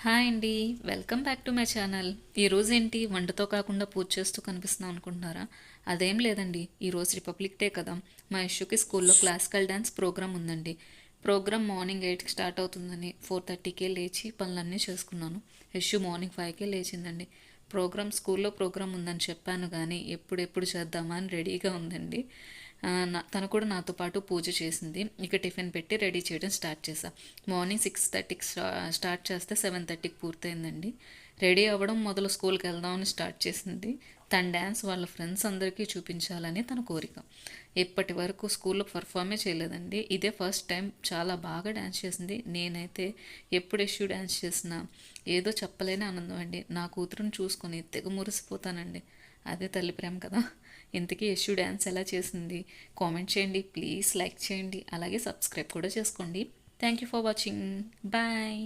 Hi అండి. Welcome back to my channel. ఈరోజు ఏంటి వంటతో కాకుండా పూజ చేస్తూ కనిపిస్తున్నాం అనుకుంటున్నారా? అదేం లేదండి. ఈరోజు రిపబ్లిక్ డే కదా, మా యశుకి స్కూల్లో క్లాసికల్ డ్యాన్స్ ప్రోగ్రామ్ ఉందండి. ప్రోగ్రామ్ మార్నింగ్ 8కి స్టార్ట్ అవుతుందని 4:30కే లేచి పనులన్నీ చేసుకున్నాను. యశు మార్నింగ్ 5కే లేచిందండి. స్కూల్లో ప్రోగ్రామ్ ఉందని చెప్పాను కానీ ఎప్పుడెప్పుడు చేద్దామా అని రెడీగా ఉందండి. తను కూడా నాతో పాటు పూజ చేసింది. ఇక టిఫిన్ పెట్టి రెడీ చేయడం స్టార్ట్ చేశా. మార్నింగ్ 6:30కి స్టార్ట్ చేస్తే 7:30కి పూర్తయిందండి. రెడీ అవ్వడం మొదలు స్కూల్కి వెళ్దామని స్టార్ట్ చేసింది. తన డ్యాన్స్ వాళ్ళ ఫ్రెండ్స్ అందరికీ చూపించాలని తన కోరిక. ఇప్పటి వరకు స్కూల్లో పర్ఫార్మే చేయలేదండి. ఇదే ఫస్ట్ టైం చాలా బాగా డ్యాన్స్ చేసింది. నేనైతే ఎప్పుడు ఇష్యూ డ్యాన్స్ చేసినా ఏదో చెప్పలేని ఆనందం అండి. నా కూతురుని చూసుకొని తెగ మురిసిపోతానండి. అదే తల్లి ప్రేమ కదా. ఇంతకీ యశు డ్యాన్స్ ఎలా చేసింది కామెంట్ చేయండి ప్లీజ్, లైక్ చేయండి, అలాగే సబ్స్క్రైబ్ కూడా చేసుకోండి. Thank you for watching. Bye.